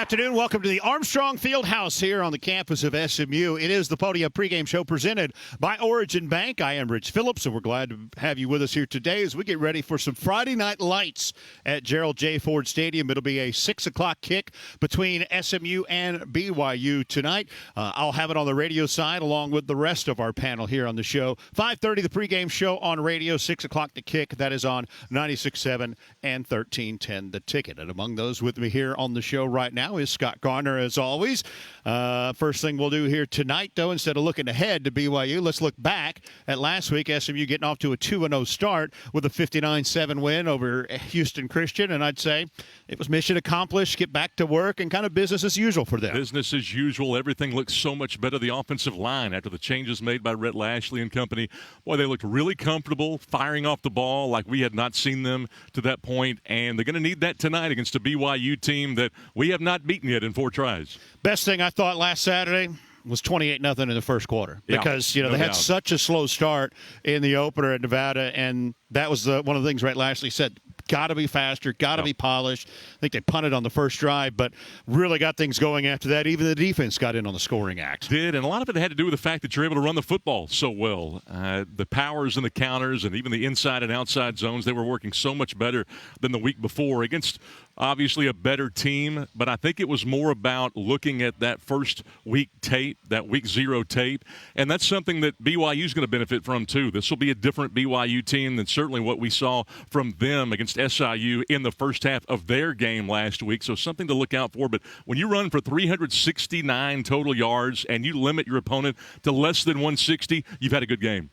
afternoon. Welcome to the Armstrong Fieldhouse here on the campus of SMU. It is the Podium Pregame Show presented by Origin Bank. I am Rich Phillips, and we're glad to have you with us here today as we get ready for some Friday night lights at Gerald J. Ford Stadium. It'll be a 6 o'clock kick between SMU and BYU tonight. I'll have it on the radio side along with the rest of our panel here on the show. 5:30 the pregame show on radio, 6 o'clock the kick. That is on 96.7 and 1310 The Ticket. And among those with me here on the show right now is Scott Garner, as always. First thing we'll do here tonight, though, instead of looking ahead to BYU, let's look back at last week. SMU getting off to a 2-0 start with a 59-7 win over Houston Christian, and I'd say it was mission accomplished, get back to work, and kind of business as usual for them. Business as usual. Everything looks so much better. The offensive line, after the changes made by Rhett Lashley and company, boy, they looked really comfortable, firing off the ball like we had not seen them to that point, and they're going to need that tonight against a BYU team that we have not beaten yet in 4 tries. Best thing I thought last Saturday was 28-0 in the first quarter because, they had such a slow start in the opener at Nevada, and that was one of the things Rhett Lashley said. Got to be faster, got to be polished. I think they punted on the first drive, but really got things going after that. Even the defense got in on the scoring act. Did, and a lot of it had to do with the fact that you're able to run the football so well. The powers and the counters and even the inside and outside zones, they were working so much better than the week before against obviously a better team, but I think it was more about looking at that first week tape, that week 0 tape, and that's something that BYU is going to benefit from too. This will be a different BYU team than certainly what we saw from them against SIU in the first half of their game last week, so something to look out for. But when you run for 369 total yards and you limit your opponent to less than 160, you've had a good game.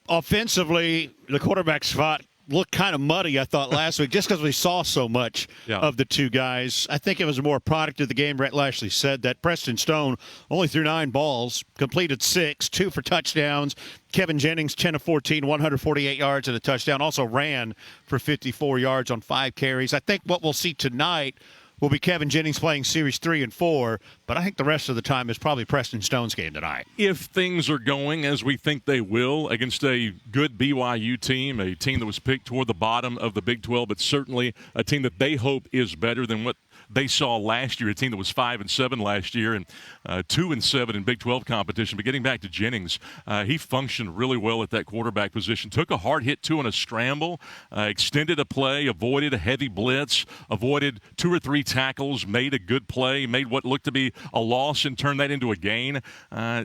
Offensively, the quarterback spot looked kind of muddy, I thought, last week, just because we saw so much of the two guys. I think it was more a product of the game. Rhett Lashley said that Preston Stone only threw 9 balls, completed 6, 2 for touchdowns. Kevin Jennings, 10 of 14, 148 yards and a touchdown. Also ran for 54 yards on 5 carries. I think what we'll see tonight will be Kevin Jennings playing Series 3 and 4, but I think the rest of the time is probably Preston Stone's game tonight. If things are going as we think they will against a good BYU team, a team that was picked toward the bottom of the Big 12, but certainly a team that they hope is better than what they saw last year, a team that was 5-7 last year and 2-7 in Big 12 competition. But getting back to Jennings, he functioned really well at that quarterback position. Took a hard hit, 2 on a scramble, extended a play, avoided a heavy blitz, avoided 2 or 3 tackles, made a good play, made what looked to be a loss and turned that into a gain.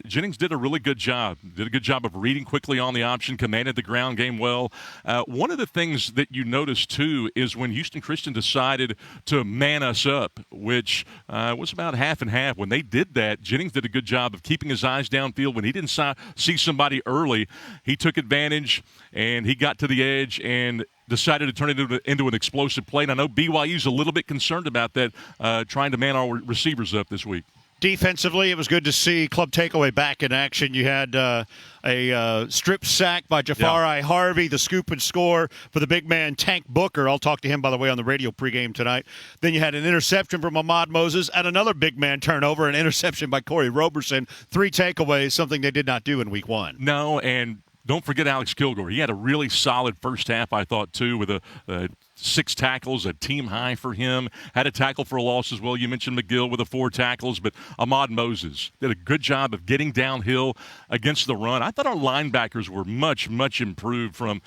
Jennings did a really good job. Did a good job of reading quickly on the option, commanded the ground game well. One of the things that you notice, too, is when Houston Christian decided to man us up, which was about half and half. When they did that, Jennings did a good job of keeping his eyes downfield. When he didn't see somebody early, he took advantage, and he got to the edge and decided to turn it into an explosive play. And I know BYU's a little bit concerned about that, trying to man our receivers up this week. Defensively, it was good to see Club Takeaway back in action. You had a strip sack by Jafari Harvey, the scoop and score for the big man Tank Booker. I'll talk to him, by the way, on the radio pregame tonight. Then you had an interception from Ahmad Moses and another big man turnover, an interception by Corey Roberson. 3 takeaways, something they did not do in week 1. No, and don't forget Alex Kilgore. He had a really solid first half, I thought, too, with a 6 tackles, a team high for him. Had a tackle for a loss as well. You mentioned McGill with the 4 tackles, but Ahmad Moses did a good job of getting downhill against the run. I thought our linebackers were much, much improved from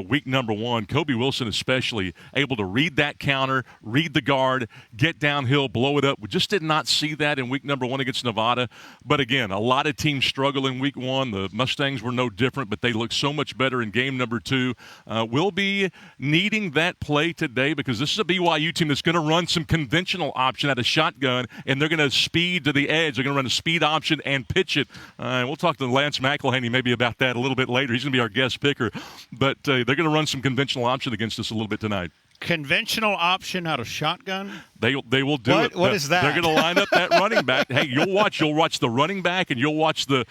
week number 1. Kobe Wilson especially, able to read that counter, read the guard, get downhill, blow it up. We just did not see that in week number 1 against Nevada. But again, a lot of teams struggle in week 1. The Mustangs were no different, but they look so much better in game number 2. We'll be needing that play today because this is a BYU team that's going to run some conventional option at a shotgun, and they're going to speed to the edge. They're going to run a speed option and pitch it. We'll talk to Lance McElhaney maybe about that a little bit later. He's going to be our guest picker. But they're going to run some conventional option against us a little bit tonight. Conventional option out of shotgun? They will do it. What is that? They're going to line up that running back. Hey, you'll watch the running back and you'll watch the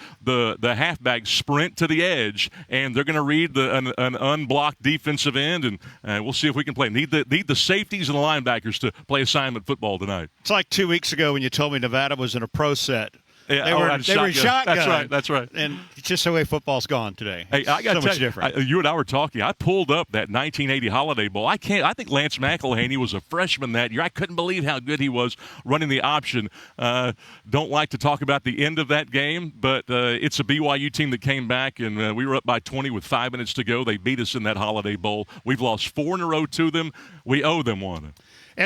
halfback sprint to the edge, and they're going to read an unblocked defensive end, and we'll see if we can play. Need the safeties and the linebackers to play assignment football tonight. It's like 2 weeks ago when you told me Nevada was in a pro set. Yeah, They were in shotgun. That's right. And it's just the way football's gone today. Hey, I got so to much tell you, different. You and I were talking. I pulled up that 1980 Holiday Bowl. I think Lance McElhaney was a freshman that year. I couldn't believe how good he was running the option. Don't like to talk about the end of that game, but it's a BYU team that came back, and we were up by 20 with 5 minutes to go. They beat us in that Holiday Bowl. We've lost 4 in a row to them. We owe them one.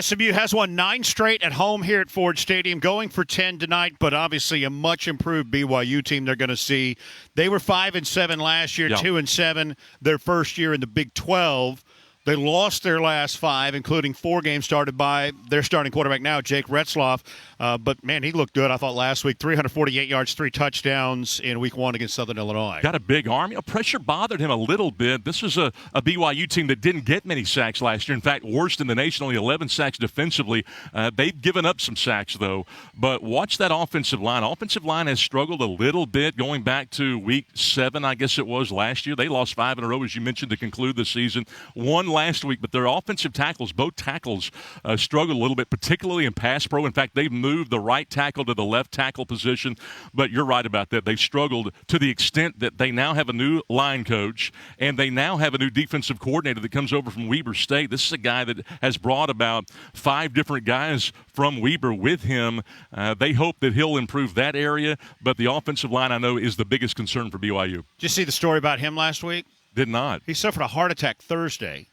SMU has won 9 straight at home here at Ford Stadium, going for 10 tonight, but obviously a much improved BYU team they're going to see. They were 5-7 last year, 2-7 their first year in the Big 12. They lost their last 5, including 4 games started by their starting quarterback now, Jake Retzloff. But, man, he looked good, I thought, last week. 348 yards, 3 touchdowns in Week 1 against Southern Illinois. Got a big arm. You know, pressure bothered him a little bit. This was a BYU team that didn't get many sacks last year. In fact, worst in the nation, only 11 sacks defensively. They've given up some sacks, though. But watch that offensive line. Offensive line has struggled a little bit going back to Week 7, I guess it was, last year. They lost 5 in a row, as you mentioned, to conclude the season. 1 last week, but their offensive tackles, both tackles, struggled a little bit, particularly in pass pro. In fact, they've moved the right tackle to the left tackle position, but you're right about that. They've struggled to the extent that they now have a new line coach, and they now have a new defensive coordinator that comes over from Weber State. This is a guy that has brought about 5 different guys from Weber with him. They hope that he'll improve that area, but the offensive line, I know, is the biggest concern for BYU. Did you see the story about him last week? Did not. He suffered a heart attack Thursday.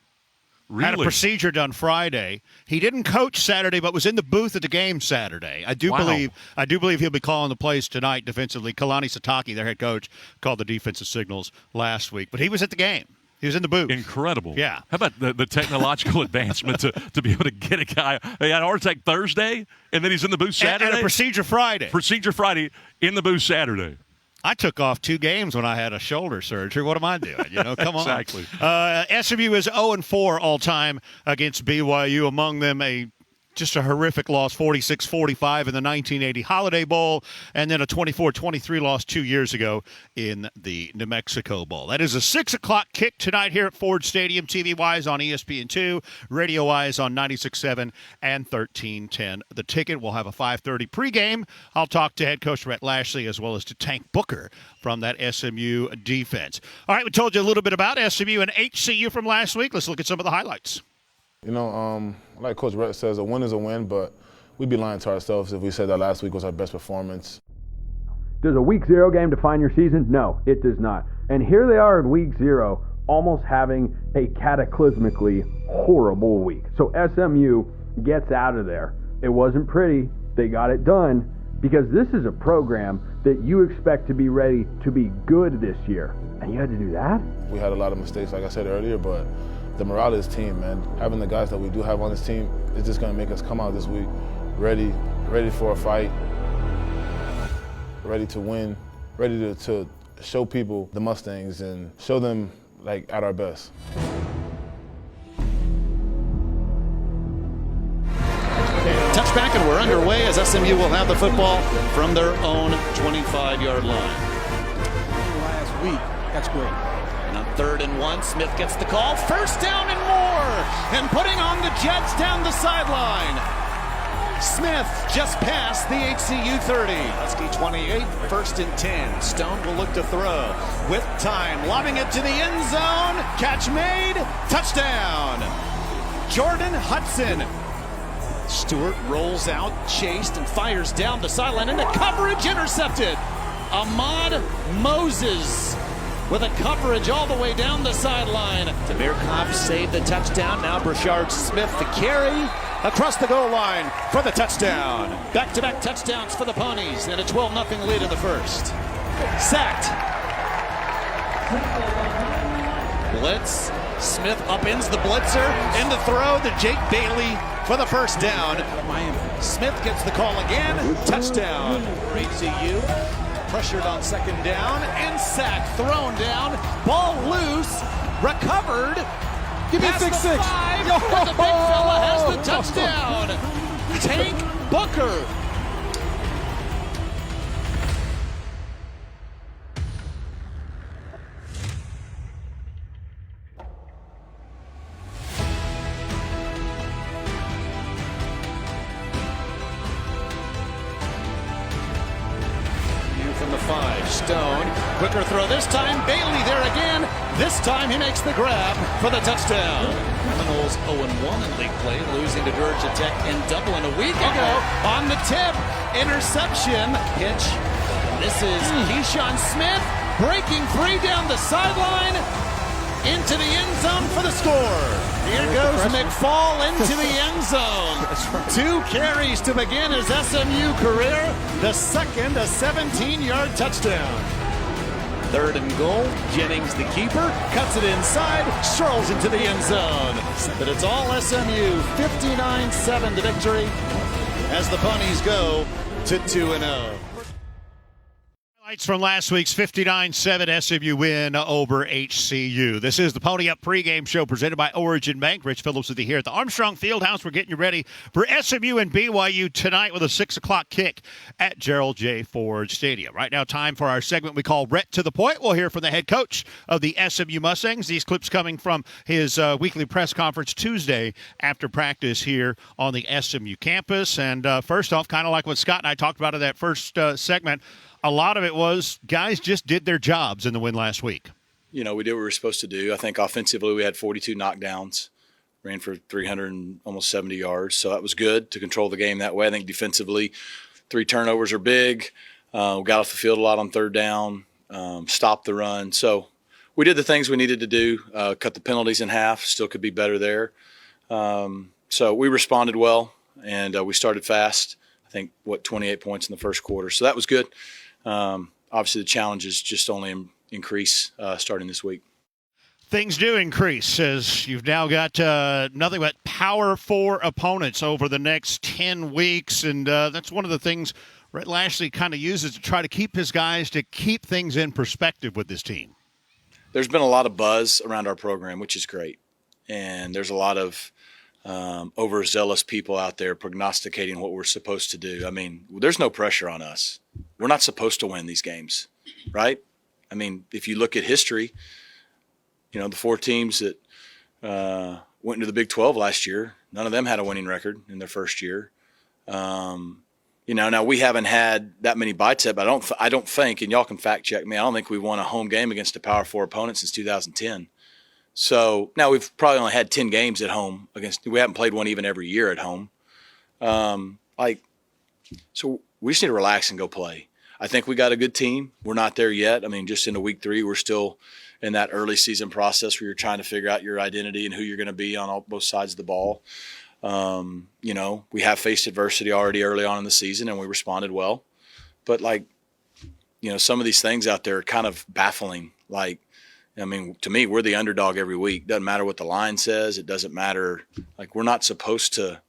Really? Had a procedure done Friday. He didn't coach Saturday, but was in the booth at the game Saturday. I do believe he'll be calling the plays tonight defensively. Kalani Satake, their head coach, called the defensive signals last week. But he was at the game. He was in the booth. Incredible. Yeah. How about the technological advancement to be able to get a guy? He had a heart attack Thursday, and then he's in the booth Saturday? And a procedure Friday. Procedure Friday, in the booth Saturday. I took off 2 games when I had a shoulder surgery. What am I doing? Come on. Exactly. SMU is 0-4 all-time against BYU. Among them, just a horrific loss, 46-45 in the 1980 Holiday Bowl, and then a 24-23 loss 2 years ago in the New Mexico Bowl. That is a 6 o'clock kick tonight here at Ford Stadium, TV-wise on ESPN2, radio-wise on 96.7 and 1310. The Ticket will have a 5:30 pregame. I'll talk to head coach Rhett Lashley as well as to Tank Booker from that SMU defense. All right, we told you a little bit about SMU and HCU from last week. Let's look at some of the highlights. Like Coach Rhett says, a win is a win, but we'd be lying to ourselves if we said that last week was our best performance. Does a Week 0 game define your season? No, it does not. And here they are in Week 0, almost having a cataclysmically horrible week. So SMU gets out of there. It wasn't pretty. They got it done because this is a program that you expect to be ready to be good this year. And you had to do that? We had a lot of mistakes, like I said earlier, but the morale of this team, man, having the guys that we do have on this team is just going to make us come out this week ready for a fight, ready to win, ready to show people the Mustangs and show them at our best. Touchback, and we're underway as SMU will have the football from their own 25-yard line. Last week, that's great. And on 3rd and 1, Smith gets the call. First down and more. And putting on the Jets down the sideline. Smith just past the HCU 30. Husky 28, 1st and 10. Stone will look to throw with time. Lobbing it to the end zone. Catch made. Touchdown. Jordan Hudson. Stewart rolls out, chased, and fires down the sideline. Into coverage, intercepted. Ahmad Moses with a coverage all the way down the sideline. Demirkov saved the touchdown. Now Brashard Smith the carry across the goal line for the touchdown. Back-to-back touchdowns for the Ponies and a 12-0 lead in the first. Sacked. Blitz. Smith upends the blitzer. In the throw to Jake Bailey for the first down. Smith gets the call again. Touchdown. HCU. Pressured on 2nd down and sacked, thrown down, ball loose, recovered. Give me 6-6. But the big fella has the touchdown. Tank Booker. Stone, quicker throw this time. Bailey there again. This time he makes the grab for the touchdown. Seminoles 0-1 in league play, losing to Georgia Tech in Dublin a week ago. On the tip, interception, pitch. This is Keyshawn Smith breaking free down the sideline. Into the end zone for the score. Here goes McFall into the end zone. 2 carries to begin his SMU career. The second, a 17-yard touchdown. 3rd and goal. Jennings, the keeper, cuts it inside, strolls into the end zone. But it's all SMU. 59-7 to victory as the Bunnies go to 2-0. Highlights from last week's 59-7 SMU win over HCU. This is the Pony Up pregame show presented by Origin Bank. Rich Phillips with you here at the Armstrong Fieldhouse. We're getting you ready for SMU and BYU tonight with a 6 o'clock kick at Gerald J. Ford Stadium. Right now, time for our segment we call Rhett to the Point. We'll hear from the head coach of the SMU Mustangs. These clips coming from his weekly press conference Tuesday after practice here on the SMU campus. And first off, kind of like what Scott and I talked about in that first segment, a lot of it was guys just did their jobs in the win last week. You know, we did what we were supposed to do. I think offensively we had 42 knockdowns, ran for 300 and almost 70 yards. So that was good to control the game that way. I think defensively, 3 turnovers are big. We got off the field a lot on 3rd down, stopped the run. So we did the things we needed to do, cut the penalties in half, still could be better there. So we responded well, and we started fast. I think, 28 points in the first quarter. So that was good. Obviously, the challenges just only increase starting this week. Things do increase as you've now got nothing but Power 4 opponents over the next 10 weeks. And that's one of the things Rhett Lashley kind of uses to try to keep his guys to keep things in perspective with this team. There's been a lot of buzz around our program, which is great. And there's a lot of overzealous people out there prognosticating what we're supposed to do. I mean, there's no pressure on us. We're not supposed to win these games, right? I mean, if you look at history, you know, the 4 teams that went into the Big 12 last year, none of them had a winning record in their first year. You know, now we haven't had that many bites yet, but I don't think, and y'all can fact check me, I don't think we won a home game against a Power 4 opponent since 2010. So now we've probably only had 10 games at home we haven't played one even every year at home. So we just need to relax and go play. I think we got a good team. We're not there yet. I mean, just into week 3, we're still in that early season process where you're trying to figure out your identity and who you're going to be on both sides of the ball. You know, we have faced adversity already early on in the season and we responded well. But you know, some of these things out there are kind of baffling. I mean, to me, we're the underdog every week. Doesn't matter what the line says. It doesn't matter. We're not supposed to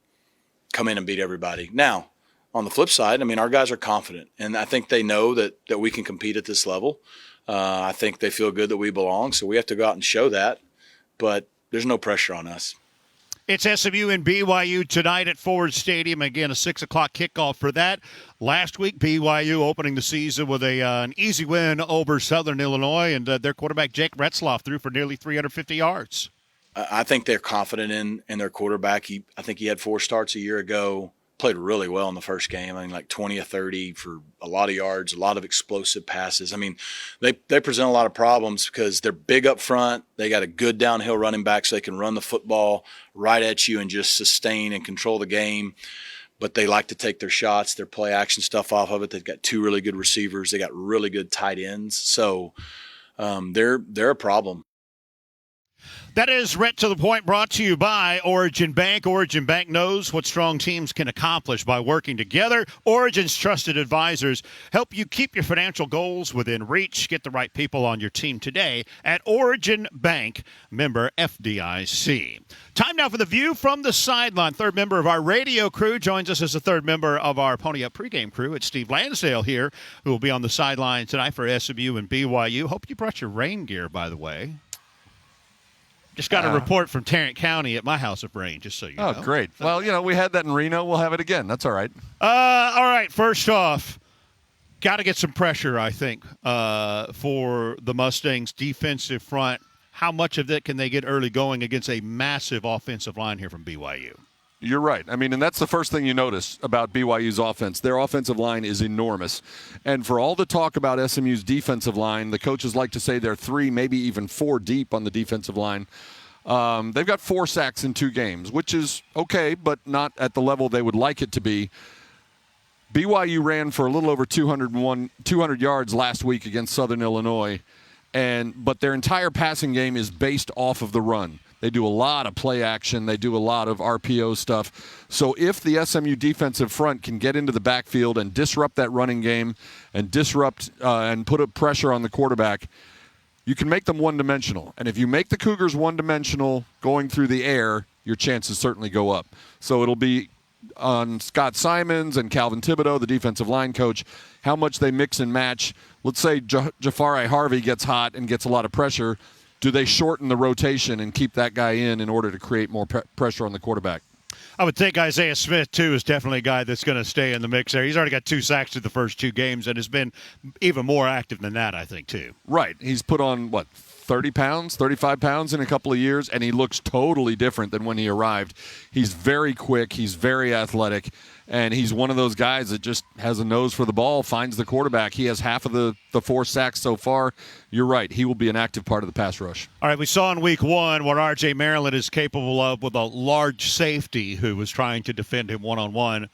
come in and beat everybody. Now, on the flip side, I mean, our guys are confident, and I think they know that we can compete at this level. I think they feel good that we belong, so we have to go out and show that. But there's no pressure on us. It's SMU and BYU tonight at Ford Stadium. Again, a 6 o'clock kickoff for that. Last week, BYU opening the season with an easy win over Southern Illinois, and their quarterback, Jake Retzloff, threw for nearly 350 yards. I think they're confident in their quarterback. I think he had 4 starts a year ago. Played really well in the first game. I mean, 20 or 30 for a lot of yards, a lot of explosive passes. I mean, they present a lot of problems because they're big up front. They got a good downhill running back so they can run the football right at you and just sustain and control the game. But they like to take their shots, their play action stuff off of it. They've got 2 really good receivers. They got really good tight ends. So they're a problem. That is Rhett to the Point, brought to you by Origin Bank. Origin Bank knows what strong teams can accomplish by working together. Origin's trusted advisors help you keep your financial goals within reach. Get the right people on your team today at Origin Bank, member FDIC. Time now for the View from the Sideline. Third member of our radio crew joins us as the third member of our Pony Up pregame crew. It's Steve Lansdale here, who will be on the sideline tonight for SMU and BYU. Hope you brought your rain gear, by the way. Just got a report from Tarrant County at my house of rain, just so you know. Oh, great. Well, you know, we had that in Reno. We'll have it again. That's all right. All right, first off, got to get some pressure, I think, for the Mustangs' defensive front. How much of that can they get early going against a massive offensive line here from BYU? You're right. I mean, and that's the first thing you notice about BYU's offense. Their offensive line is enormous. And for all the talk about SMU's defensive line, the coaches like to say they're 3, maybe even 4 deep on the defensive line. They've got 4 sacks in 2 games, which is okay, but not at the level they would like it to be. BYU ran for a little over 200 yards last week against Southern Illinois, but their entire passing game is based off of the run. They do a lot of play action. They do a lot of RPO stuff. So if the SMU defensive front can get into the backfield and disrupt that running game and disrupt and put up pressure on the quarterback, you can make them one-dimensional. And if you make the Cougars one-dimensional going through the air, your chances certainly go up. So it'll be on Scott Simons and Calvin Thibodeau, the defensive line coach, how much they mix and match. Let's say Jafari Harvey gets hot and gets a lot of pressure. Do they shorten the rotation and keep that guy in order to create more pressure on the quarterback? I would think Isaiah Smith, too, is definitely a guy that's going to stay in the mix there. He's already got 2 sacks in the first 2 games and has been even more active than that, I think, too. Right. He's put on, 30 pounds, 35 pounds in a couple of years, and he looks totally different than when he arrived. He's very quick. He's very athletic, and he's one of those guys that just has a nose for the ball, finds the quarterback. He has half of the 4 sacks so far. You're right. He will be an active part of the pass rush. All right, we saw in week 1 what R.J. Maryland is capable of with a large safety who was trying to defend him one-on-one.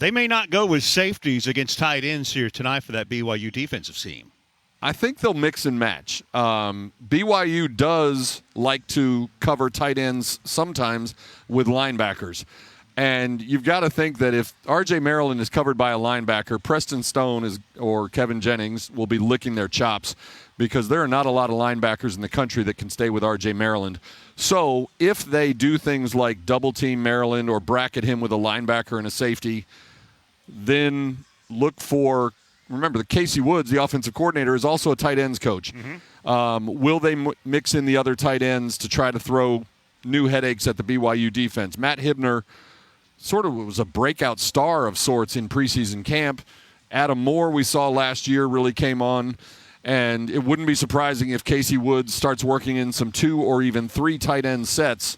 They may not go with safeties against tight ends here tonight for that BYU defensive team. I think they'll mix and match. BYU does like to cover tight ends sometimes with linebackers. And you've got to think that if R.J. Maryland is covered by a linebacker, Preston Stone or Kevin Jennings will be licking their chops because there are not a lot of linebackers in the country that can stay with R.J. Maryland. So if they do things like double-team Maryland or bracket him with a linebacker and a safety, then look for – remember, Casey Woods, the offensive coordinator, is also a tight ends coach. Mm-hmm. Will they mix in the other tight ends to try to throw new headaches at the BYU defense? Matt Hibner sort of was a breakout star of sorts in preseason camp. Adam Moore, we saw last year, really came on. And it wouldn't be surprising if Casey Woods starts working in some 2 or even 3 tight end sets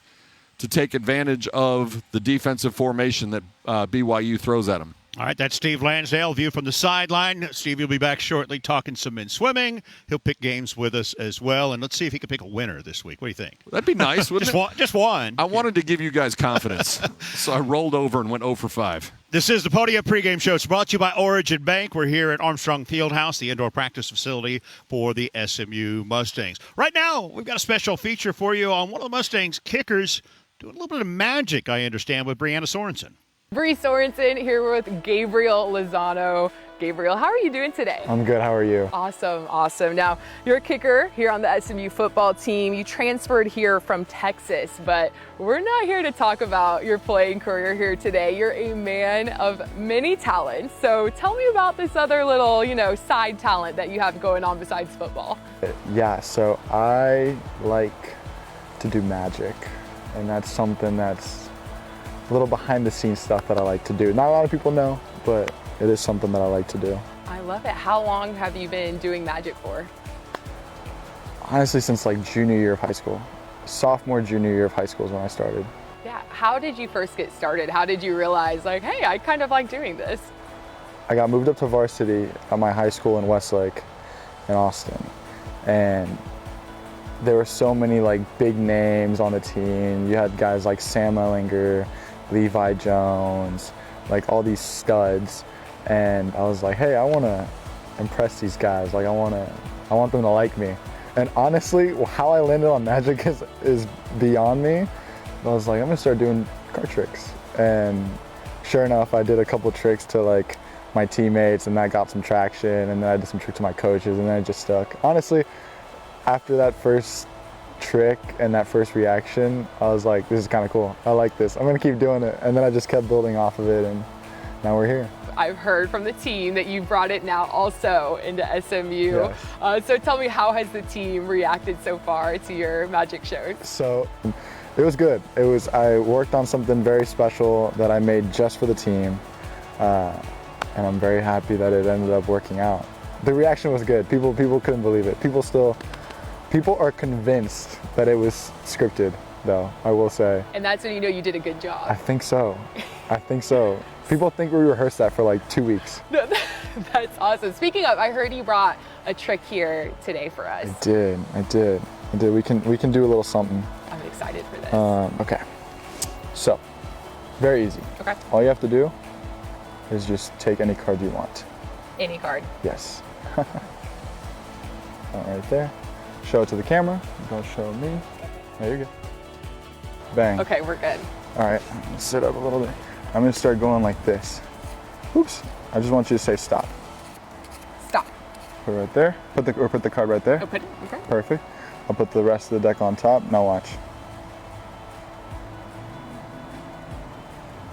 to take advantage of the defensive formation that BYU throws at him. All right, that's Steve Lansdale, view from the sideline. Steve will be back shortly talking some men's swimming. He'll pick games with us as well, and let's see if he can pick a winner this week. What do you think? That'd be nice, wouldn't it? Just one. I wanted to give you guys confidence, so I rolled over and went 0 for 5. This is the Podium Pregame Show. It's brought to you by Origin Bank. We're here at Armstrong Fieldhouse, the indoor practice facility for the SMU Mustangs. Right now, we've got a special feature for you on one of the Mustangs kickers doing a little bit of magic, I understand, with Brianna Sorensen. Bree Sorensen here with Gabriel Lozano. Gabriel, how are you doing today? I'm good. How are you? Awesome. Now, you're a kicker here on the SMU football team. You transferred here from Texas, but we're not here to talk about your playing career here today. You're a man of many talents. So tell me about this other little, side talent that you have going on besides football. Yeah, so I like to do magic, and that's something that's a little behind the scenes stuff that I like to do. Not a lot of people know, but it is something that I like to do. I love it. How long have you been doing magic for? Honestly, since like junior year of high school. Sophomore, junior year of high school is when I started. Yeah, how did you first get started? How did you realize hey, I kind of like doing this? I got moved up to varsity at my high school in Westlake in Austin. And there were so many big names on the team. You had guys like Sam Ellinger, Levi Jones, all these studs, and I was like, hey, I want to impress these guys. I want them to like me. And honestly, how I landed on magic is beyond me. I was like, I'm gonna start doing card tricks, and sure enough, I did a couple tricks to my teammates, and that got some traction. And then I did some tricks to my coaches, and then it just stuck. Honestly, after that first trick and that first reaction, I was like, this is kind of cool. I like this. I'm going to keep doing it. And then I just kept building off of it, and now we're here. I've heard from the team that you brought it now also into SMU. Yes. So tell me, how has the team reacted so far to your magic shows? So it was good. I worked on something very special that I made just for the team. And I'm very happy that it ended up working out. The reaction was good. People couldn't believe it. People are convinced that it was scripted. though, I will say. And that's when you know you did a good I job. think so. I think so. People think we rehearsed that for like 2 weeks. That's awesome. Speaking of, I heard you brought a trick here today for us. I did. We can do a little something. I'm excited for this. Okay. So, very easy. Okay. All you have to do is just take any card you want. Any card. Yes. Right there. Show it to the camera. Don't show me. There you go. Bang. Okay, we're good. All right. Let's sit up a little bit. I'm gonna start going like this. Oops. I just want you to say stop. Stop. Put it right there. Put the card right there. Open. Okay. Perfect. I'll put the rest of the deck on top. Now watch.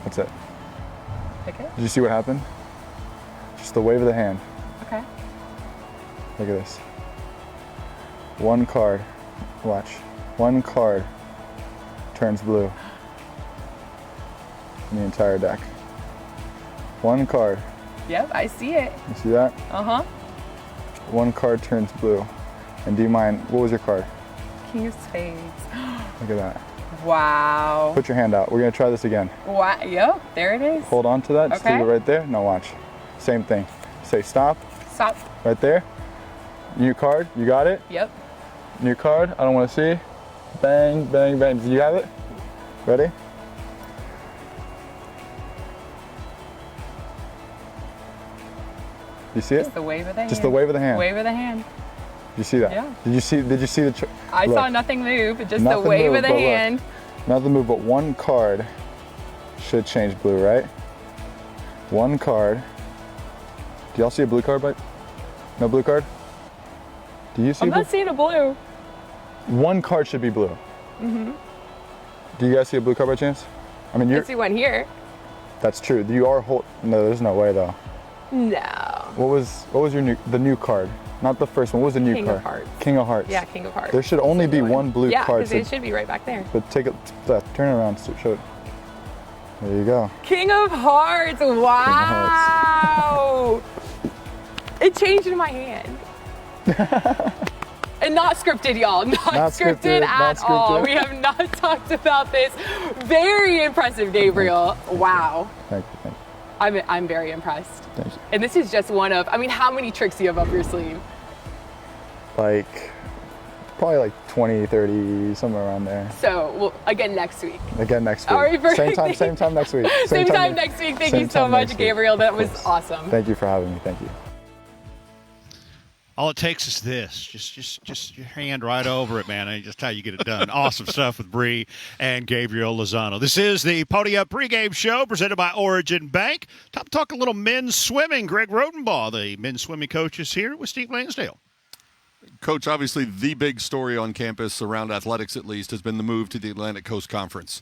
That's it. Okay. Did you see what happened? Just the wave of the hand. Okay. Look at this. One card. Watch. One card turns blue in the entire deck. One card. Yep, I see it. You see that? Uh-huh. One card turns blue. And do you mind, what was your card? King of Spades. Look at that. Wow. Put your hand out. We're gonna try this again. Wow. Yep, there it is. Hold on to that. Just Okay. leave it right there. Now watch. Same thing. Say stop. Stop. Right there. New card. You got it? Yep. New card. I don't want to see. Bang, bang, bang. Do you have it? Ready? You see it? Just the wave of the hand. Just the wave of the hand. Wave of the hand. You see that? Yeah. Did you see the I look, saw nothing move, just the nothing wave moved, of the but look. hand. Nothing move, but one card should change blue, right? One card. Do y'all see a blue card, but no blue card? Do you see I'm blue? not seeing a blue. One card should be blue. Mm-hmm. Do you guys see a blue card by chance? I mean, I see one here. That's true. You are no, there's no way though. No. What was your new card? Not the first one. What was the new King card? of Hearts. King of Hearts. Yeah, King of Hearts. There should only be one blue yeah, card. because it should be right back there. But take it, turn it around, show it. There you go. King of Hearts. Wow. It changed in my hand. And not scripted, y'all. Not scripted at all. We have not talked about this. Very impressive, Gabriel. Wow. Thank you. I'm very impressed. Thank you. And this is just one of, I mean, how many tricks do you have up your sleeve? Like, probably like 20, 30, somewhere around there. So, well, again next week. Again next week. All right, same time next week. Same time next week. Thank you so much, Gabriel. That was awesome. Thank you for having me. Thank you. All it takes is this. Just your hand right over it, man. And just how you get it done. Awesome stuff with Bree and Gabriel Lozano. This is the Podium Pregame Show presented by Origin Bank. Time to talk a little men's swimming. Greg Rodenbaugh, the men's swimming coach, is here with Steve Lansdale. Coach, obviously the big story on campus, around athletics at least, has been the move to the Atlantic Coast Conference.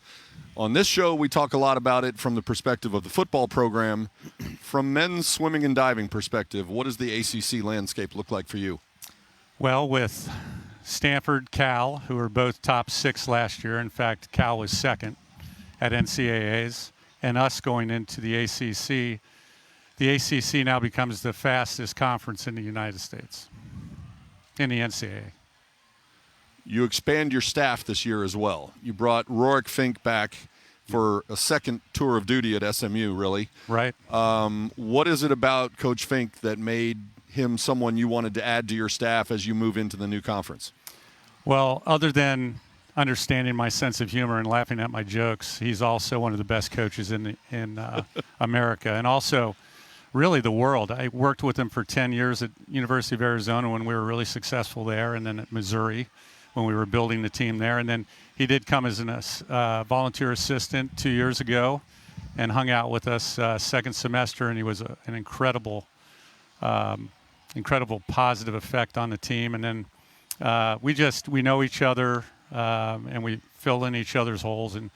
On this show, we talk a lot about it from the perspective of the football program. From men's swimming and diving perspective, what does the ACC landscape look like for you? Well, with Stanford, Cal, who were both top 6 last year. In fact, Cal was second at NCAAs. And us going into the ACC now becomes the fastest conference in the United States, in the NCAA. You expand your staff this year as well. You brought Rorik Fink back for a second tour of duty at SMU, really. Right. What is it about Coach Fink that made him someone you wanted to add to your staff as you move into the new conference? Well, other than understanding my sense of humor and laughing at my jokes, he's also one of the best coaches in America, and also really the world. I worked with him for 10 years at University of Arizona when we were really successful there, and then at Missouri when we were building the team there. And then he did come as a volunteer assistant 2 years ago and hung out with us second semester, and he was an incredible positive effect on the team. And then we know each other, and we fill in each other's holes, and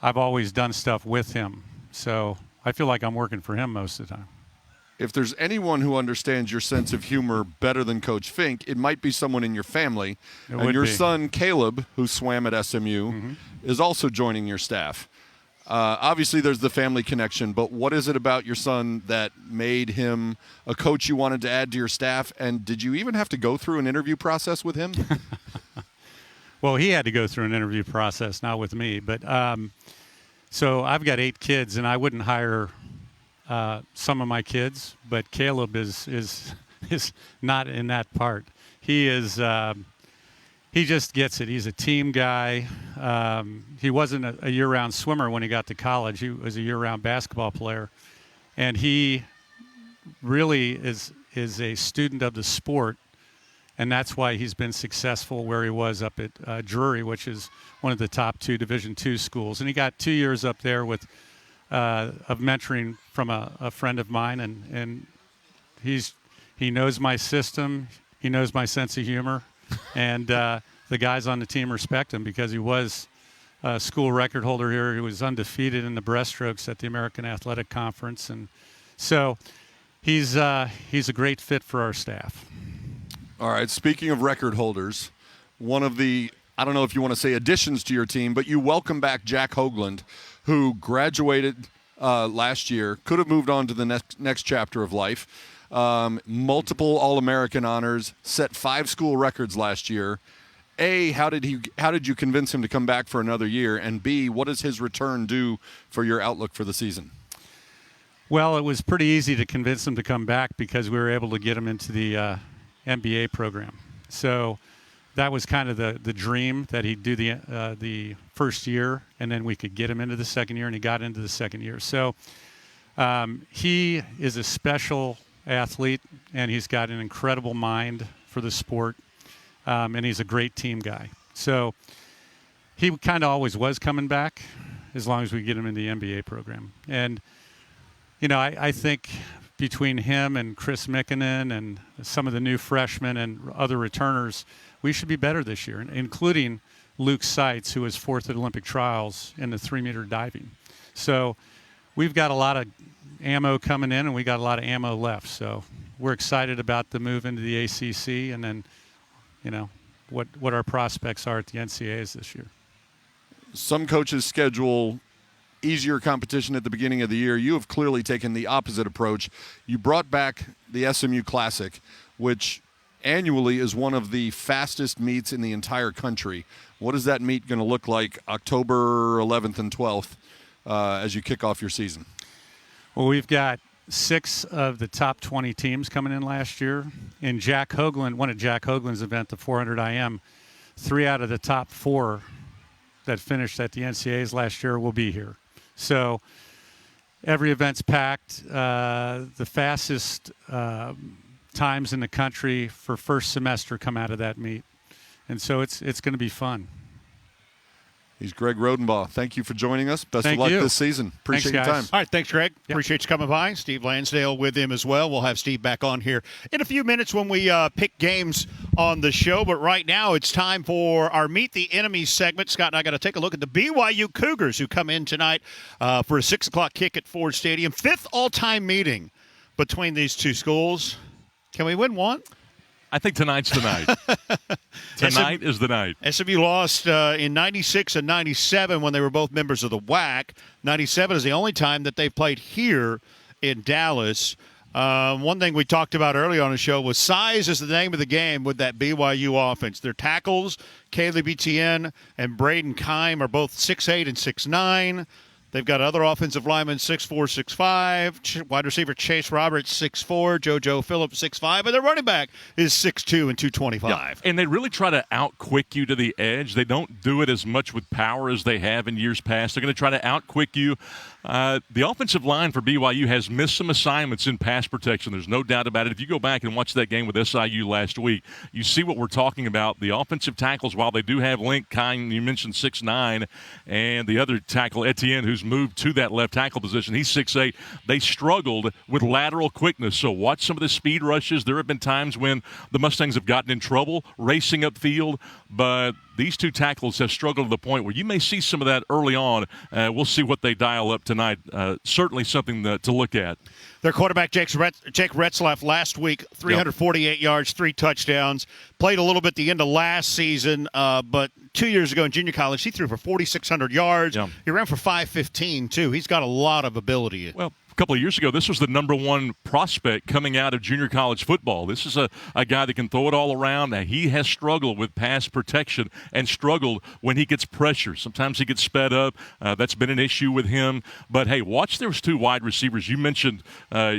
I've always done stuff with him. So I feel like I'm working for him most of the time. If there's anyone who understands your sense of humor better than Coach Fink, it might be someone in your family. And your son, Caleb, who swam at SMU, is also joining your staff. Obviously, there's the family connection, but what is it about your son that made him a coach you wanted to add to your staff? And did you even have to go through an interview process with him? Well, he had to go through an interview process, not with me. But so I've got 8 kids, and I wouldn't hire some of my kids, but Caleb is not in that part. He is. He just gets it. He's a team guy. He wasn't a year-round swimmer when he got to college. He was a year-round basketball player, and he really is a student of the sport, and that's why he's been successful where he was up at Drury, which is one of the top 2 Division II schools. And he got 2 years up there with of mentoring from a friend of mine, and he knows my system. He knows my sense of humor. And the guys on the team respect him because he was a school record holder here. He was undefeated in the breaststrokes at the American Athletic Conference. And so he's a great fit for our staff. All right, speaking of record holders, one of the, I don't know if you want to say additions to your team, but you welcome back Jack Hoagland, who graduated last year, could have moved on to the next chapter of life. Multiple All-American honors, set 5 school records last year. A, how did you convince him to come back for another year? And B, what does his return do for your outlook for the season? Well, it was pretty easy to convince him to come back because we were able to get him into the MBA program. So that was kind of the dream, that he'd do the first year, and then we could get him into the second year, and he got into the second year. So he is a special athlete, and he's got an incredible mind for the sport, and he's a great team guy. So he kind of always was coming back as long as we get him in the MBA program. And, you know, I think between him and Chris Mikkonen and some of the new freshmen and other returners, we should be better this year, including Luke Seitz, who was 4th at Olympic trials in the 3-meter diving. So we've got a lot of ammo coming in, and we got a lot of ammo left. So we're excited about the move into the ACC, and then, you know, what our prospects are at the NCAAs this year. Some coaches schedule easier competition at the beginning of the year. You have clearly taken the opposite approach. You brought back the SMU Classic, which annually is one of the fastest meets in the entire country. What is that meet going to look like October 11th and 12th as you kick off your season? Well, we've got 6 of the top 20 teams coming in last year. In Jack Hoagland, one of Jack Hoagland's event, the 400 IM, 3 out of the top 4 that finished at the NCAAs last year will be here. So every event's packed. The fastest times in the country for first semester come out of that meet. And so it's going to be fun. He's Greg Rodenbaugh. Thank you for joining us. Best Thank of luck you. this season. Appreciate your time. All right, thanks, Greg. Yep. Appreciate you coming by. Steve Lansdale with him as well. We'll have Steve back on here in a few minutes when we pick games on the show. But right now it's time for our Meet the Enemy segment. Scott and I got to take a look at the BYU Cougars, who come in tonight for a 6 o'clock kick at Ford Stadium. 5th all-time meeting between these two schools. Can we win one? I think tonight's the night. Tonight is the night. SMU lost in 96 and 97 when they were both members of the WAC. 97 is the only time that they've played here in Dallas. One thing we talked about earlier on the show was size is the name of the game with that BYU offense. Their tackles, Caleb Etienne and Braden Kime, are both 6'8" and 6'9". They've got other offensive linemen 6'4", 6'5", wide receiver Chase Roberts 6'4", JoJo Phillips 6'5", and their running back is 6'2" and 225. Yeah, and they really try to out-quick you to the edge. They don't do it as much with power as they have in years past. They're going to try to out-quick you. The offensive line for BYU has missed some assignments in pass protection. There's no doubt about it. If you go back and watch that game with SIU last week, you see what we're talking about. The offensive tackles, while they do have length, kind, you mentioned 6'9", and the other tackle, Etienne, who's moved to that left tackle position, he's 6'8". They struggled with lateral quickness. So watch some of the speed rushes. There have been times when the Mustangs have gotten in trouble racing upfield, but these two tackles have struggled to the point where you may see some of that early on. We'll see what they dial up tonight. Certainly something to look at. Their quarterback, Jake Retzlaff, last week, 348 yards, 3 touchdowns. Played a little bit the end of last season, but 2 years ago in junior college, he threw for 4,600 yards. Yeah. He ran for 515, too. He's got a lot of ability. Well, couple of years ago, this was the number one prospect coming out of junior college football. This is a guy that can throw it all around. Now, he has struggled with pass protection and struggled when he gets pressure. Sometimes he gets sped up. That's been an issue with him. But, hey, watch those two wide receivers. You mentioned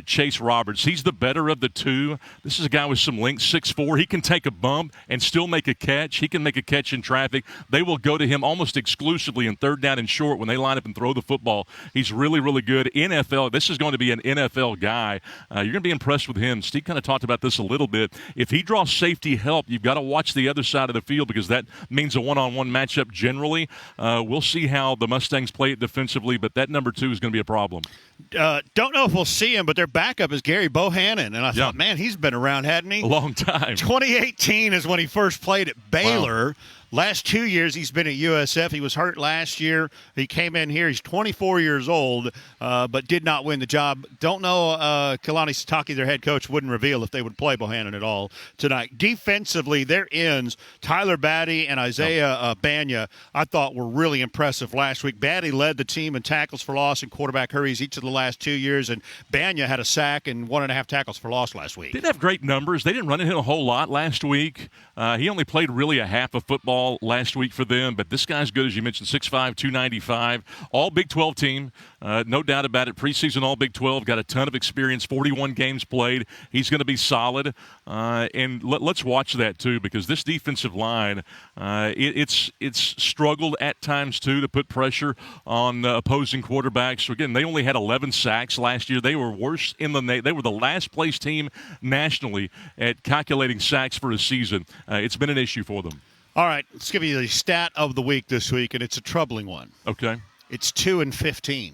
Chase Roberts. He's the better of the two. This is a guy with some length, 6'4". He can take a bump and still make a catch. He can make a catch in traffic. They will go to him almost exclusively in third down and short when they line up and throw the football. He's really, really good. NFL, this is going to be an NFL guy. You're going to be impressed with him. Steve kind of talked about this a little bit. If he draws safety help, you've got to watch the other side of the field because that means a one-on-one matchup generally. We'll see how the Mustangs play it defensively, but that number 2 is going to be a problem. Don't know if we'll see him, but their backup is Gary Bohannon. And I thought, man, he's been around, hadn't he? A long time. 2018 is when he first played at Baylor. Wow. Last 2 years, he's been at USF. He was hurt last year. He came in here. He's 24 years old, but did not win the job. Don't know. Kalani Sitake, their head coach, wouldn't reveal if they would play Bohannon at all tonight. Defensively, their ends, Tyler Batty and Isaiah Banya, I thought were really impressive last week. Batty led the team in tackles for loss and quarterback hurries each of the last 2 years, and Banya had a sack and 1.5 tackles for loss last week. Didn't have great numbers. They didn't run into him a whole lot last week. He only played really a half of football last week for them, but this guy's good, as you mentioned, 6'5", 295, all Big 12 team, no doubt about it. Preseason all Big 12, got a ton of experience, 41 games played. He's going to be solid, and let's watch that too, because this defensive line, it's struggled at times too to put pressure on opposing quarterbacks. So again, they only had 11 sacks last year. They were worse they were the last place team nationally at calculating sacks for a season. It's been an issue for them. All right, let's give you the stat of the week this week, and it's a troubling one. Okay. It's 2-15.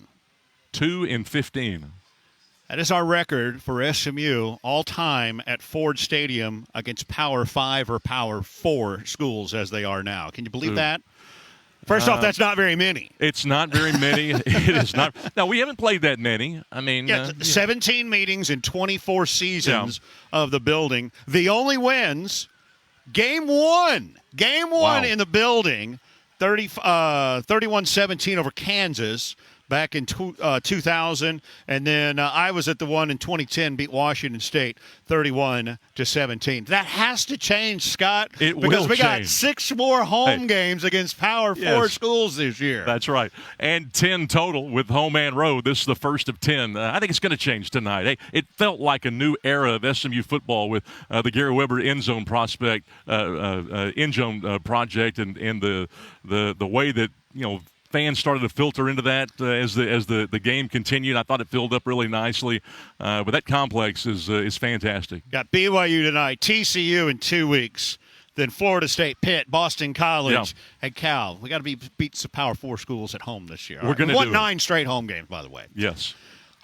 2-15. That is our record for SMU all-time at Ford Stadium against Power 5 or Power 4 schools as they are now. Can you believe that? First off, that's not very many. It's not very many. It is not. No, we haven't played that many. I mean, 17 meetings in 24 seasons of the building. The only wins, Game 1 in the building, 31-17 over Kansas back in 2000, and then I was at the one in 2010, beat Washington State 31-17. That has to change, Scott, because we got 6 more home games against Power 4 schools this year. That's right, and 10 total with home and road. This is the first of 10. I think it's going to change tonight. Hey, it felt like a new era of SMU football with the Gary Weber end zone project, and the way that fans started to filter into that as the game continued. I thought it filled up really nicely, but that complex is fantastic. Got BYU tonight, TCU in 2 weeks, then Florida State, Pitt, Boston College, and Cal. We got to beat some Power 4 schools at home this year. We're going to do 9 straight home games, by the way. Yes.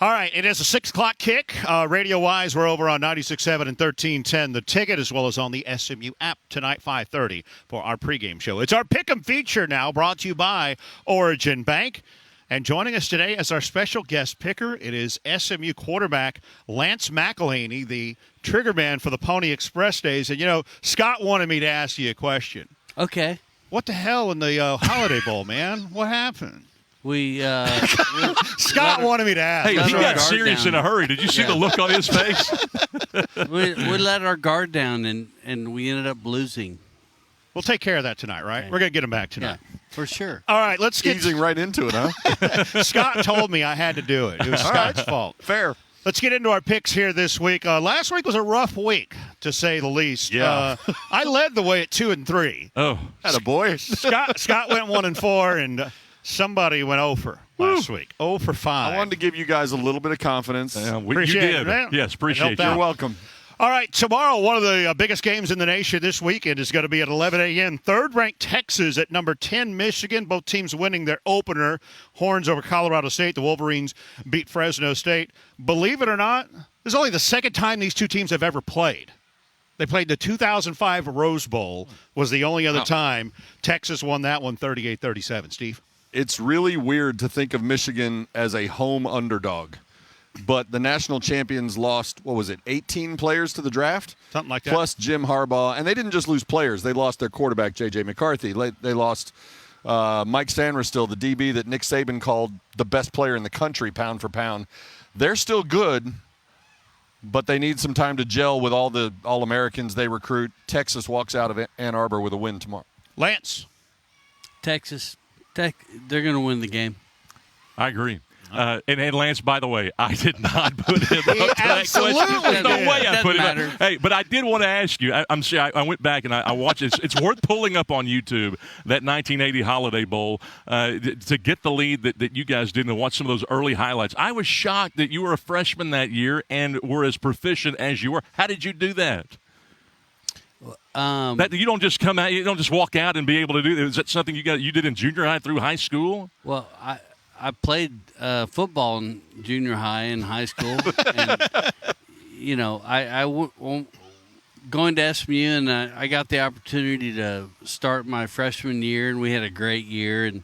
All right, it is a 6 o'clock kick. Radio-wise, we're over on 96.7 and 1310 The Ticket, as well as on the SMU app tonight, 5:30 for our pregame show. It's our Pick'em feature now, brought to you by Origin Bank. And joining us today as our special guest picker, it is SMU quarterback Lance McElhaney, the trigger man for the Pony Express days. And, Scott wanted me to ask you a question. Okay. What the hell in the Holiday Bowl, man? What happened? Scott wanted me to ask. Hey, he got serious in a hurry. Did you see the look on his face? we let our guard down, and we ended up losing. We'll take care of that tonight, right? We're going to get him back tonight. Yeah, for sure. All right, let's get easing right into it, huh? Scott told me I had to do it. It was Scott's fault. Fair. Let's get into our picks here this week. Last week was a rough week, to say the least. Yeah. I led the way at 2-3. Oh, attaboy. Scott went 1-4, and somebody went 0 last week. 0 for 5. I wanted to give you guys a little bit of confidence. Appreciate you did. It, yes, appreciate it. You're welcome. All right, tomorrow, one of the biggest games in the nation this weekend is going to be at 11 a.m. Third-ranked Texas at number 10, Michigan. Both teams winning their opener. Horns over Colorado State. The Wolverines beat Fresno State. Believe it or not, this is only the second time these two teams have ever played. They played the 2005 Rose Bowl was the only other time. Texas won that one 38-37. Steve? It's really weird to think of Michigan as a home underdog. But the national champions lost, 18 players to the draft? Something like that. Plus Jim Harbaugh. And they didn't just lose players. They lost their quarterback, J.J. McCarthy. They lost Mike Sanders, still the DB that Nick Saban called the best player in the country, pound for pound. They're still good, but they need some time to gel with all the All-Americans they recruit. Texas walks out of Ann Arbor with a win tomorrow. Lance. Texas, they're going to win the game. I agree. And Lance, by the way, I did not put him up to that question. There's no way I put him up. Hey, but I did want to ask you. I'm sure I went back and I watched it. It's worth pulling up on YouTube, that 1980 Holiday Bowl, to get the lead that you guys did and watch some of those early highlights. I was shocked that you were a freshman that year and were as proficient as you were. How did you do that? That you don't just come out, you don't just walk out and be able to do that. Is that something you did in junior high through high school? Well, I played football in junior high and high school, and going to SMU, and I got the opportunity to start my freshman year, and we had a great year, and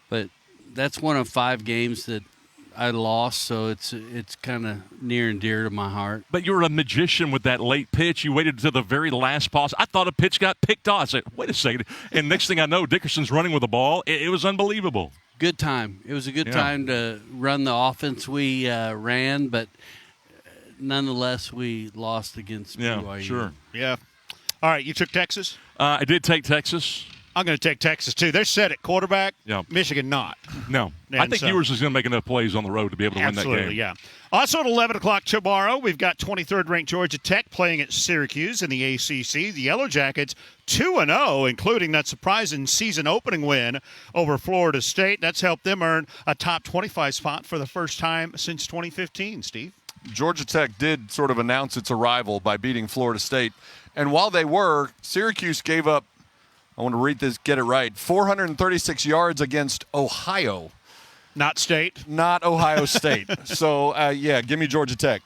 but that's one of 5 games that I lost, so it's kind of near and dear to my heart. But you were a magician with that late pitch. You waited to the very last pause. I thought a pitch got picked off. I said, wait a second. And next thing I know, Dickerson's running with the ball. It was unbelievable. Good time. It was a good time to run the offense we ran, but nonetheless, we lost against BYU. Sure. Yeah. All right, you took Texas? I did take Texas. I'm going to take Texas, too. They're set at quarterback. Yeah. Michigan not. No. I think Ewers is going to make enough plays on the road to be able to win that game. Absolutely, yeah. Also at 11 o'clock tomorrow, we've got 23rd-ranked Georgia Tech playing at Syracuse in the ACC. The Yellow Jackets 2-0, including that surprising season-opening win over Florida State. That's helped them earn a top 25 spot for the first time since 2015, Steve. Georgia Tech did sort of announce its arrival by beating Florida State. And while they were, Syracuse gave up, I want to read this, get it right, 436 yards against Ohio. Not State? Not Ohio State. So, give me Georgia Tech.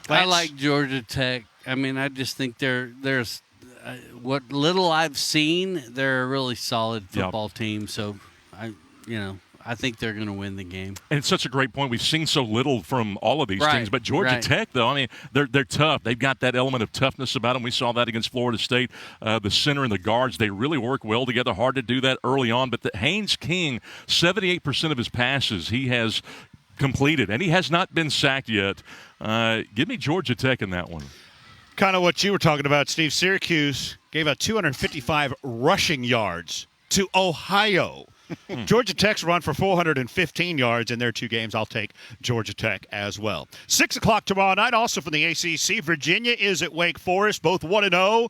I like Georgia Tech. I mean, I just think there's what little I've seen, they're a really solid football team. So, I think they're going to win the game. And it's such a great point. We've seen so little from all of these teams. But Georgia Tech, though, I mean, they're tough. They've got that element of toughness about them. We saw that against Florida State. The center and the guards, they really work well together. Hard to do that early on. But Haynes King, 78% of his passes he has completed, and he has not been sacked yet. Give me Georgia Tech in that one. Kind of what you were talking about, Steve. Syracuse gave out 255 rushing yards to Ohio. Georgia Tech's run for 415 yards in their 2 games. I'll take Georgia Tech as well. 6 o'clock tomorrow night, also from the ACC. Virginia is at Wake Forest, both 1-0.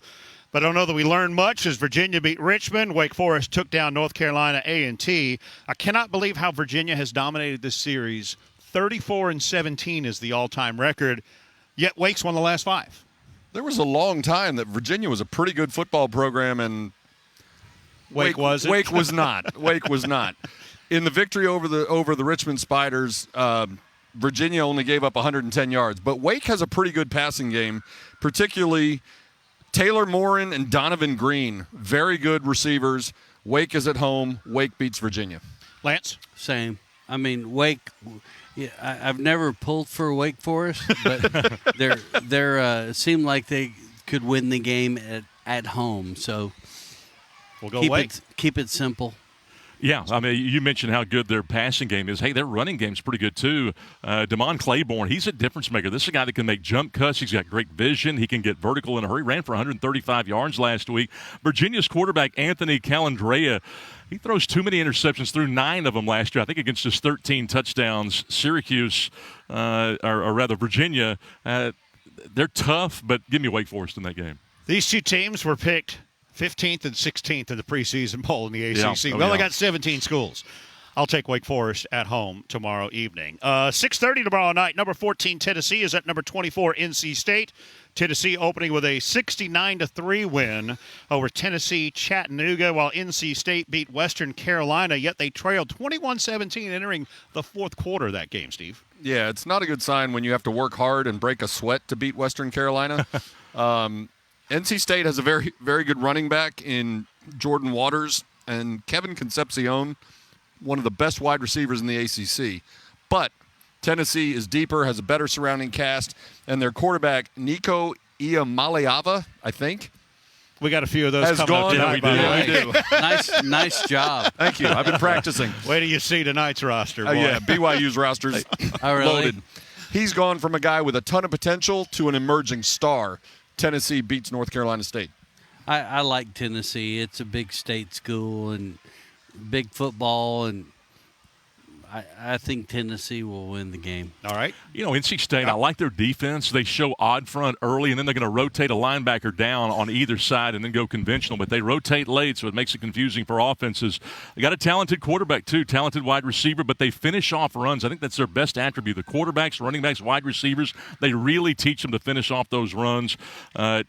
But I don't know that we learned much as Virginia beat Richmond. Wake Forest took down North Carolina A&T. I cannot believe how Virginia has dominated this series. 34-17 is the all-time record, yet Wake's won the last 5. There was a long time that Virginia was a pretty good football program, and Wake wasn't. Wake was not. Wake was not. In the victory over the Richmond Spiders, Virginia only gave up 110 yards. But Wake has a pretty good passing game, particularly Taylor Morin and Donovan Green. Very good receivers. Wake is at home. Wake beats Virginia. Lance? Same. I mean, Wake. Yeah, I've never pulled for Wake Forest, but they're seem like they could win the game at home. So. We'll go Wake. Keep it simple. Yeah, I mean, you mentioned how good their passing game is. Hey, their running game's pretty good, too. Damon Claiborne, he's a difference maker. This is a guy that can make jump cuts. He's got great vision. He can get vertical in a hurry. Ran for 135 yards last week. Virginia's quarterback, Anthony Calandrea, he throws too many interceptions, threw 9 of them last year, I think, against his 13 touchdowns. Syracuse, or rather Virginia, they're tough, but give me Wake Forest in that game. These 2 teams were picked 15th and 16th in the preseason poll in the ACC. Yeah. We only got 17 schools. I'll take Wake Forest at home tomorrow evening. 6:30 tomorrow night. Number 14 Tennessee is at number 24 NC State. Tennessee opening with a 69-3 win over Tennessee Chattanooga, while NC State beat Western Carolina, yet they trailed 21-17 entering the fourth quarter of that game, Steve. Yeah, it's not a good sign when you have to work hard and break a sweat to beat Western Carolina. NC State has a very, very good running back in Jordan Waters and Kevin Concepcion, one of the best wide receivers in the ACC. But Tennessee is deeper, has a better surrounding cast, and their quarterback, Nico Iamaleava, I think. We got a few of those Has coming up gone. tonight, Yeah, we do. Nice job. Thank you. I've been practicing. Wait till you see tonight's roster. Boy. Yeah, BYU's roster's Oh, really? loaded. He's gone from a guy with a ton of potential to an emerging star. Tennessee beats North Carolina State. I like Tennessee. It's a big state school and big football, and I think Tennessee will win the game. All right. You know, NC State, I like their defense. They show odd front early, and then they're going to rotate a linebacker down on either side and then go conventional. But they rotate late, so it makes it confusing for offenses. They got a talented quarterback, too, talented wide receiver, but they finish off runs. I think that's their best attribute. The quarterbacks, running backs, wide receivers, they really teach them to finish off those runs.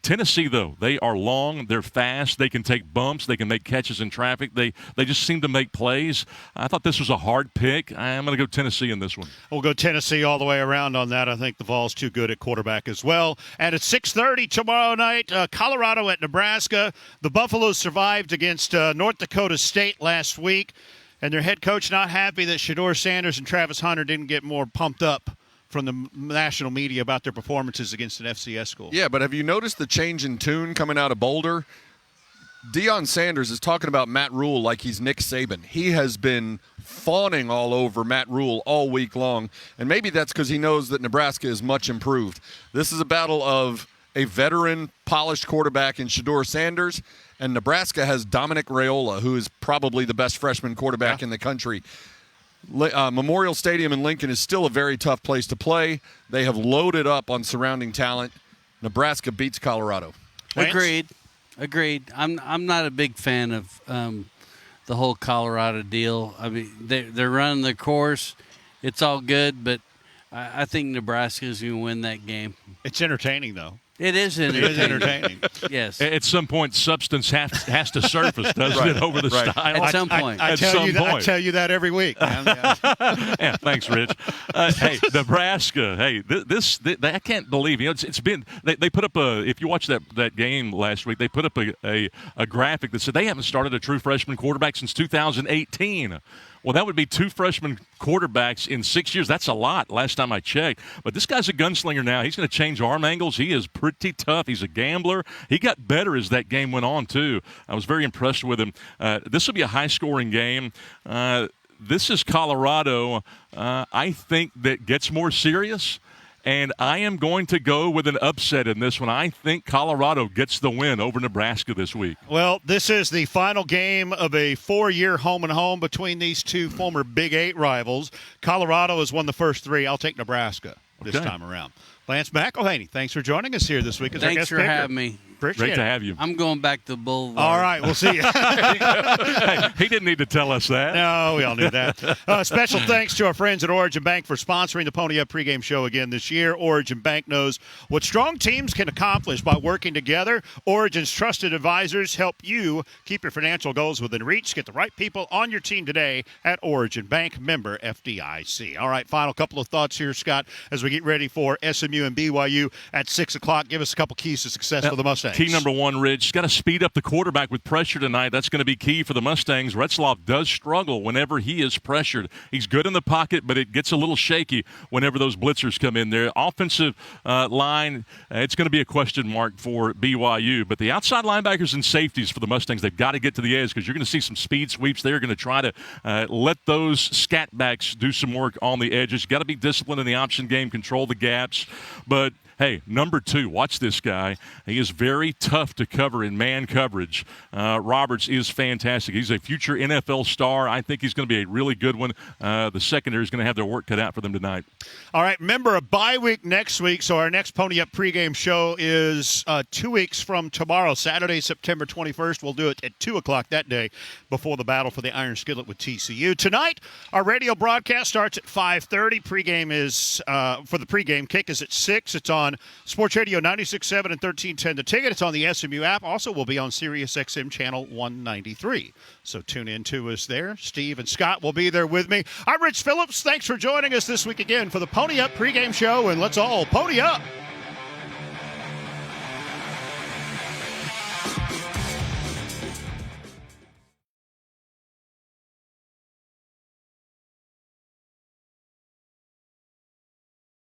Tennessee, though, they are long, they're fast, they can take bumps, they can make catches in traffic. They just seem to make plays. I thought this was a hard pick. I'm going to go Tennessee in this one. We'll go Tennessee all the way around on that. I think the Vols too good at quarterback as well. And at 6:30 tomorrow night, Colorado at Nebraska. The Buffaloes survived against North Dakota State last week, and their head coach not happy that Shedeur Sanders and Travis Hunter didn't get more pumped up from the national media about their performances against an FCS school. Yeah, but have you noticed the change in tune coming out of Boulder? Deion Sanders is talking about Matt Rule like he's Nick Saban. He has been fawning all over Matt Rule all week long, and maybe that's because he knows that Nebraska is much improved. This is a battle of a veteran, polished quarterback in Shedeur Sanders, and Nebraska has Dominic Raiola, who is probably the best freshman quarterback in the country. Memorial Stadium in Lincoln is still a very tough place to play. They have loaded up on surrounding talent. Nebraska beats Colorado. Agreed. I'm not a big fan of the whole Colorado deal. I mean, they're running the course. It's all good, but I think Nebraska is going to win that game. It's entertaining, though. It is entertaining. It is entertaining. Yes. At some point, substance has to surface, doesn't it, over the style? At some point. I tell you that every week, man. Yeah. Yeah, thanks, Rich. Hey, Nebraska. Hey, I can't believe. You know, it's been. They put up a. If you watch that game last week, they put up a graphic that said they haven't started a true freshman quarterback since 2018. Well, that would be 2 freshman quarterbacks in 6 years. That's a lot last time I checked. But this guy's a gunslinger now. He's going to change arm angles. He is pretty tough. He's a gambler. He got better as that game went on, too. I was very impressed with him. This will be a high-scoring game. This is Colorado, I think, that gets more serious. And I am going to go with an upset in this one. I think Colorado gets the win over Nebraska this week. Well, this is the final game of a 4-year home-and-home between these two former Big 8 rivals. Colorado has won the first 3. I'll take Nebraska this time around. Lance McElhaney, thanks for joining us here this week as our guest Thanks for having me. Appreciate Great to have you. I'm going back to Boulevard. All right, we'll see you. Hey, he didn't need to tell us that. No, we all knew that. Special thanks to our friends at Origin Bank for sponsoring the Pony Up pregame show again this year. Origin Bank knows what strong teams can accomplish by working together. Origin's trusted advisors help you keep your financial goals within reach. Get the right people on your team today at Origin Bank, member FDIC. All right, final couple of thoughts here, Scott, as we get ready for SMU and BYU at 6 o'clock. Give us a couple keys to success for the Mustangs. Key number 1, Rich, got to speed up the quarterback with pressure tonight. That's going to be key for the Mustangs. Retzlaff does struggle whenever he is pressured. He's good in the pocket, but it gets a little shaky whenever those blitzers come in there. Offensive line, it's going to be a question mark for BYU. But the outside linebackers and safeties for the Mustangs, they've got to get to the edge because you're going to see some speed sweeps. They're going to try to let those scat backs do some work on the edges. Got to be disciplined in the option game, control the gaps. But hey, number 2, watch this guy. He is very tough to cover in man coverage. Roberts is fantastic. He's a future NFL star. I think he's going to be a really good one. The secondary is going to have their work cut out for them tonight. All right, remember a bye week next week, so our next Pony Up pregame show is 2 weeks from tomorrow, Saturday, September 21st. We'll do it at 2 o'clock that day before the battle for the Iron Skillet with TCU. Tonight, our radio broadcast starts at 5:30. Pregame is, for the pregame kick is at 6. It's on Sports Radio 96.7 and 1310 The Ticket. It's on the SMU app. Also, we'll be on Sirius XM channel 193. So tune in to us there. Steve and Scott will be there with me. I'm Rich Phillips. Thanks for joining us this week again for the Pony Up pregame show, and let's all pony up.